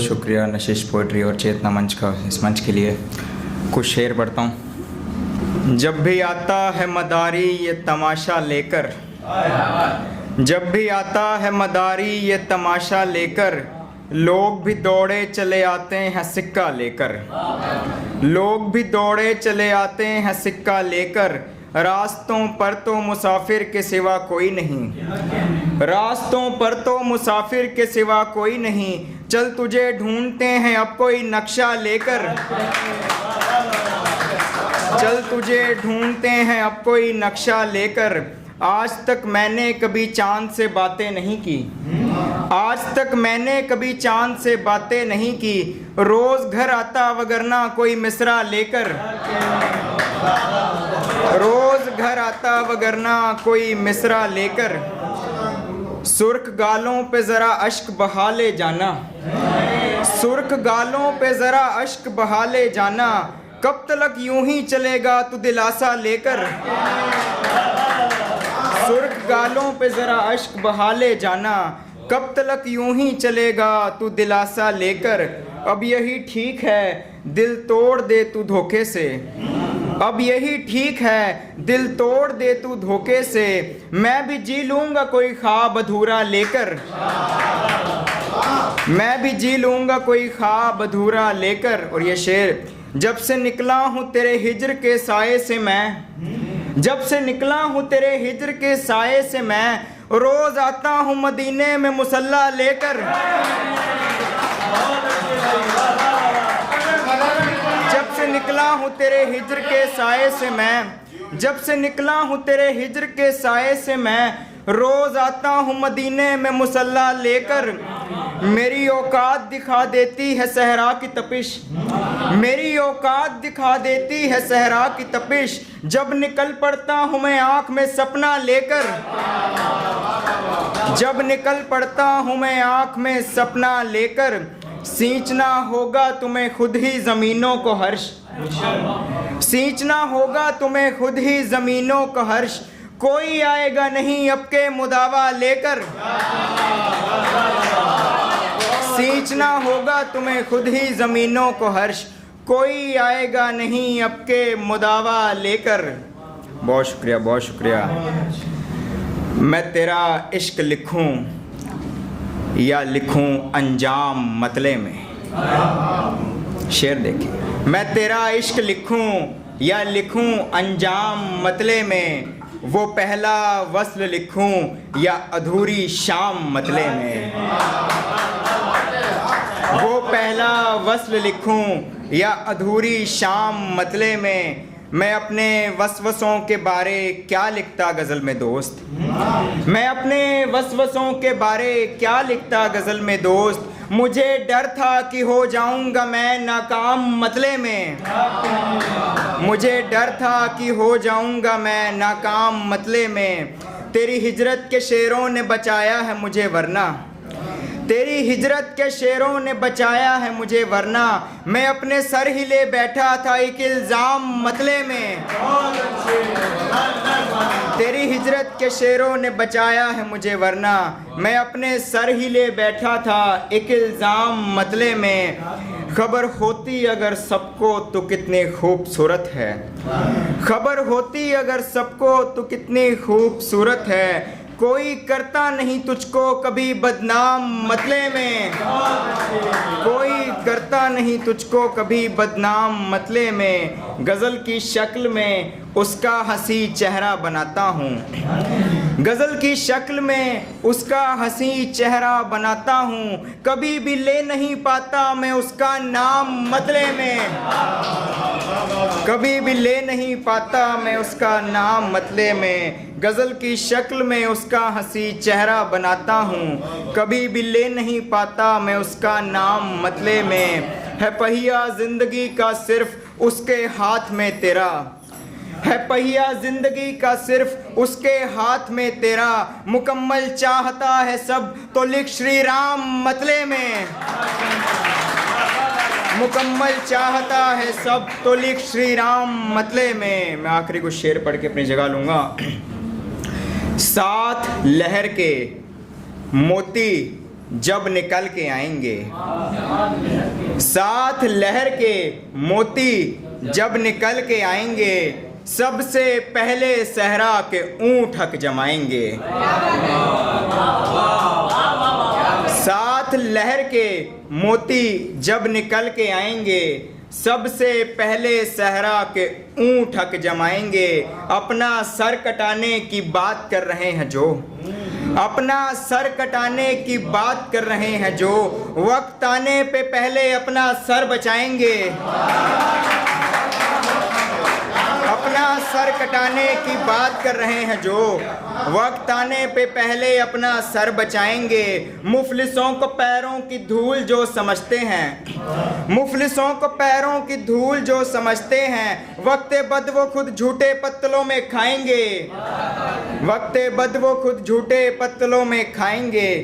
शुक्रिया नशिश पोइट्री और चेतना मंच का, इस मंच के लिए कुछ शेर पढ़ता हूँ। जब भी आता है मदारी ये तमाशा लेकर, जब भी आता है मदारी ये तमाशा लेकर, लोग भी दौड़े चले आते हैं सिक्का लेकर, लोग भी दौड़े चले आते हैं सिक्का लेकर। रास्तों पर तो मुसाफिर के सिवा कोई नहीं, रास्तों पर तो मुसाफिर के सिवा कोई नहीं। चल तुझे ढूंढते हैं अब कोई नक्शा लेकर, चल तुझे ढूंढते हैं अब कोई नक्शा लेकर। आज तक मैंने कभी चांद से बातें नहीं की, आज तक मैंने कभी चांद से बातें नहीं की। रोज घर आता वगरना कोई मिसरा लेकर, रोज घर आता वगरना कोई मिसरा लेकर। सुर्ख गालों पे जरा अश्क बहा ले जाना, सुर्ख गालों पे जरा अश्क बहा ले जाना। कब तक यूं ही चलेगा तू दिलासा लेकर, सुर्ख गालों पे जरा अश्क बहा ले जाना। कब तक यूं ही चलेगा तू दिलासा लेकर। अब यही ठीक है दिल तोड़ दे तू धोखे से, अब यही ठीक है दिल तोड़ दे तू धोखे से। मैं भी जी लूँगा कोई ख्वाब अधूरा लेकर, मैं भी जी लूँगा कोई ख्वाब अधूरा लेकर। और ये शेर, जब से निकला हूँ तेरे हिज्र के साए से मैं, जब से निकला हूँ तेरे हिज्र के साए से मैं। रोज आता हूँ मदीने में मुसल्ला लेकर, जब से निकला हूँ तेरे हिज्र के साए से मैं, जब से निकला हूँ तेरे हिज्र के साए से मैं। रोज आता हूँ मदीने में मुसल्ला लेकर। मेरी औकात दिखा देती है सहरा की तपिश, मेरी औकात दिखा देती है सहरा की तपिश। जब निकल पड़ता हूँ मैं आँख में सपना लेकर, जब निकल पड़ता हूँ मैं आँख में सपना लेकर। सींचना होगा तुम्हें खुद ही ज़मीनों को हर्ष, सींचना होगा तुम्हें खुद ही ज़मीनों को हर्ष। कोई आएगा नहीं अब के मुदावा लेकर, सींचना होगा तुम्हें खुद ही ज़मीनों को हर्ष। कोई आएगा नहीं अब के मुदावा लेकर। बहुत शुक्रिया, बहुत शुक्रिया। मैं तेरा इश्क लिखूं या लिखूं अंजाम मतले में। शेर देखिए, मैं तेरा इश्क लिखूं या लिखूं अंजाम मतले में। वो पहला वस्ल लिखूं या अधूरी शाम मतले में, वो पहला वस्ल लिखूं या अधूरी शाम मतले में। मैं अपने वसवसों के बारे क्या लिखता गज़ल में दोस्त, मैं अपने वसवसों के बारे क्या लिखता गज़ल में दोस्त। मुझे डर था कि हो जाऊंगा मैं नाकाम मतले में, मुझे डर था कि हो जाऊंगा मैं नाकाम मतले में। तेरी हिजरत के शेरों ने बचाया है मुझे वरना, तेरी हिजरत के शेरों ने बचाया है मुझे वरना। मैं अपने सर ही ले बैठा था एक इल्ज़ाम मतले में, तेरी हिजरत के शेरों ने बचाया है मुझे वरना। मैं अपने सर ही ले बैठा था एक इल्ज़ाम मतले में। खबर होती अगर सबको तो कितनी खूबसूरत है, खबर होती अगर सबको तो कितनी खूबसूरत है। कोई करता नहीं तुझको कभी बदनाम मतले में, कोई करता नहीं तुझको कभी बदनाम मतले में। गज़ल की शक्ल में उसका हंसी चेहरा बनाता हूँ, गज़ल की शक्ल में उसका हंसी चेहरा बनाता हूँ। कभी भी ले नहीं पाता मैं उसका नाम मतले में, कभी भी ले नहीं पाता मैं उसका नाम मतले में। गज़ल की शक्ल में उसका हंसी चेहरा बनाता हूँ, कभी भी ले नहीं पाता मैं उसका नाम मतले में। है पहिया ज़िंदगी का सिर्फ उसके हाथ में तेरा, है पहिया ज़िंदगी का सिर्फ उसके हाथ में तेरा। मुकम्मल चाहता है सब तो लिख श्री राम मतले में, मुकम्मल चाहता है सब तो लिख श्री राम मतले में। मैं आखिरी कुछ शेर पढ़ के अपनी जगह लूँगा। साथ लहर के मोती जब निकल के आएंगे। साथ लहर के मोती जब निकल के आएंगे, सबसे पहले सहरा के ऊंट हक जमाएंगे। साथ लहर के मोती जब निकल के आएंगे, सबसे पहले सहरा के ऊंट हक जमाएंगे। अपना सर कटाने की बात कर रहे हैं जो, अपना सर कटाने की बात कर रहे हैं जो, वक्त आने पे पहले अपना सर बचाएंगे। अपना सर कटाने की बात कर रहे हैं जो, वक्त आने पे पहले अपना सर बचाएंगे। मुफलिसों को पैरों की धूल जो समझते हैं, मुफलिसों को पैरों की धूल जो समझते हैं, वक्ते बद वो खुद झूठे पत्तलों में खाएंगे। वक्ते बद वो खुद झूठे पत्तलों में खाएंगे।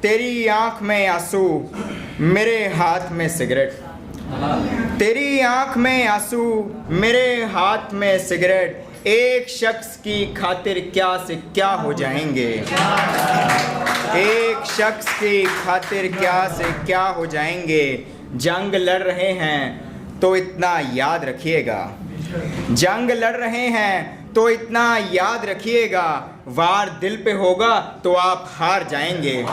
तेरी आंख में आंसू मेरे हाथ में सिगरेट, तेरी आंख में आंसू मेरे हाथ में सिगरेट। एक शख्स की खातिर क्या से क्या हो जाएंगे, एक शख्स की खातिर क्या से क्या हो जाएंगे। जंग लड़ रहे हैं तो इतना याद रखिएगा, जंग लड़ रहे हैं तो इतना याद रखिएगा, वार दिल पे होगा तो आप हार जाएंगे।